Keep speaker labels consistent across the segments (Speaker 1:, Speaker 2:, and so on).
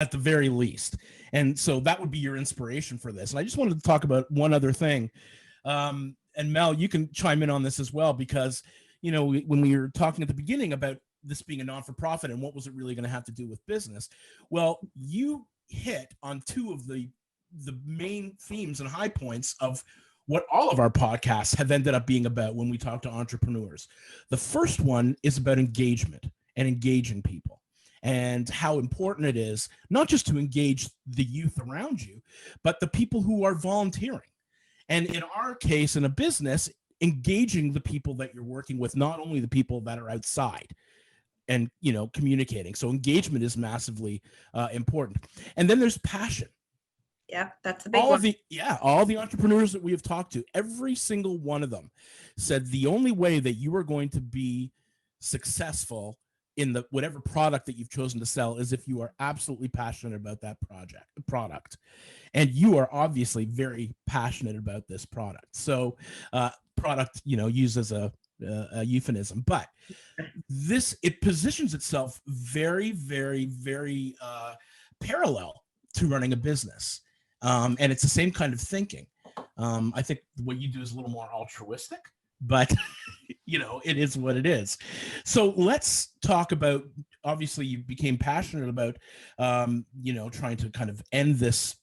Speaker 1: at the very least. And so that would be your inspiration for this. And I just wanted to talk about one other thing. And Mel, you can chime in on this as well, because, you know, when we were talking at the beginning about this being a non-for-profit and what was it really going to have to do with business, well, you hit on two of the main themes and high points of what all of our podcasts have ended up being about when we talk to entrepreneurs. The first one is about engagement and engaging people, and how important it is not just to engage the youth around you, but the people who are volunteering. And in our case, in a business, engaging the people that you're working with, not only the people that are outside and, you know, communicating. So engagement is massively important. And then there's passion.
Speaker 2: Yeah, that's a big one.
Speaker 1: All the entrepreneurs that we have talked to, every single one of them said the only way that you are going to be successful in the whatever product that you've chosen to sell is if you are absolutely passionate about that product. And you are obviously very passionate about this product. So product, you know, used as a euphemism, but it positions itself very, very, very parallel to running a business. And it's the same kind of thinking. I think what you do is a little more altruistic, but you know, it is what it is. So let's talk about, obviously you became passionate about, you know, trying to kind of end this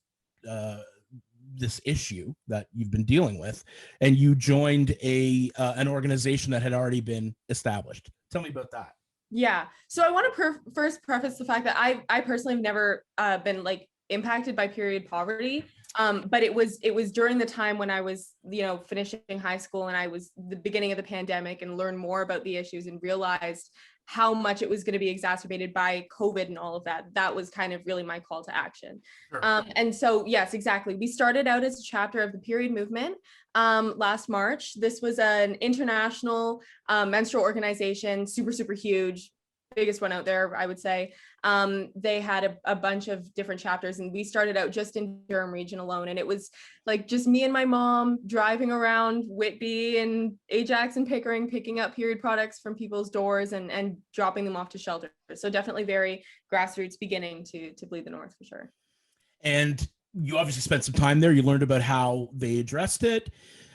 Speaker 1: issue that you've been dealing with, and you joined an organization that had already been established. Tell me about that.
Speaker 3: Yeah. So I want to first preface the fact that I personally have never been like impacted by period poverty. But it was during the time when I was, you know, finishing high school, and I was the beginning of the pandemic, and learned more about the issues and realized how much it was going to be exacerbated by COVID and all of that. That was kind of really my call to action. Sure. And so, yes, exactly. We started out as a chapter of the period movement last March. This was an international menstrual organization, super, super huge, biggest one out there, I would say. They had a bunch of different chapters, and we started out just in Durham region alone. And it was like just me and my mom driving around Whitby and Ajax and Pickering, picking up period products from people's doors and dropping them off to shelters. So definitely very grassroots beginning to Bleed the North, for sure.
Speaker 1: And you obviously spent some time there. You learned about how they addressed it.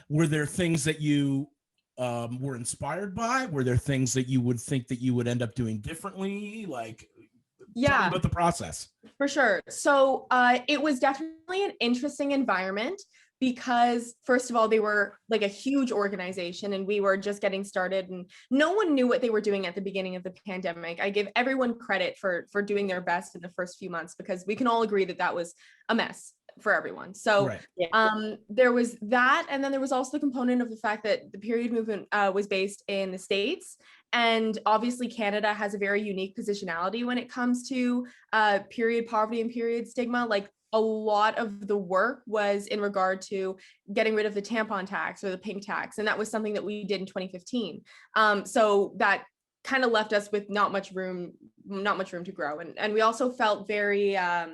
Speaker 1: Were there things that you were inspired by? Were there things that you would think that you would end up doing differently? Like, tell me about the process.
Speaker 3: For sure. So it was definitely an interesting environment, because first of all, they were like a huge organization and we were just getting started, and no one knew what they were doing at the beginning of the pandemic. I give everyone credit for doing their best in the first few months, because we can all agree that that was a mess for everyone. So right. There was that. And then there was also the component of the fact that the period movement was based in the States. And obviously Canada has a very unique positionality when it comes to period poverty and period stigma. Like a lot of the work was in regard to getting rid of the tampon tax or the pink tax. And that was something that we did in 2015. So that kind of left us with not much room to grow. And we also felt very, I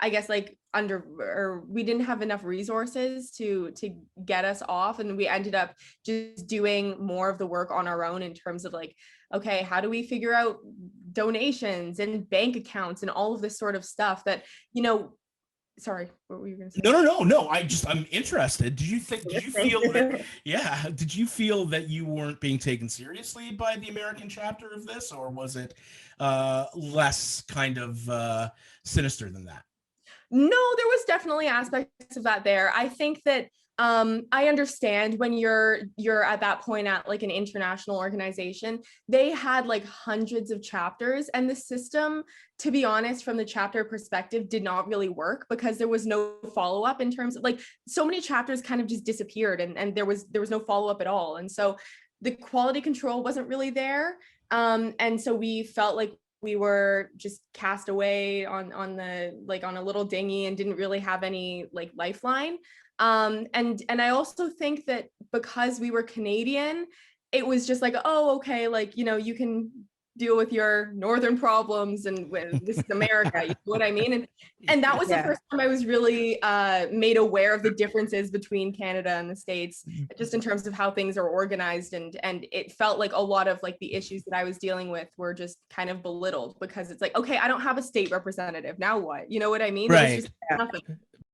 Speaker 3: guess, like we didn't have enough resources to get us off. And we ended up just doing more of the work on our own in terms of like, okay, how do we figure out donations and bank accounts and all of this sort of stuff that, you know, sorry, what were you going to say?
Speaker 1: No. I'm interested. Did you feel that you weren't being taken seriously by the American chapter of this, or was it less kind of sinister than that?
Speaker 3: No, there was definitely aspects of that there. I think that I understand when you're at that point at like an international organization. They had like hundreds of chapters, and the system, to be honest, from the chapter perspective, did not really work, because there was no follow-up in terms of like, so many chapters kind of just disappeared, and there was no follow-up at all. And so the quality control wasn't really there. And so we felt like we were just cast away on a little dinghy and didn't really have any like lifeline. And I also think that because we were Canadian, it was just like, oh, okay, like, you know, you can deal with your northern problems, and with this is America, you know what I mean? And that was the first time I was really made aware of the differences between Canada and the States, just in terms of how things are organized. And it felt like a lot of like the issues that I was dealing with were just kind of belittled, because it's like, okay, I don't have a state representative, now what? You know what I mean?
Speaker 1: Right.
Speaker 3: It was just nothing.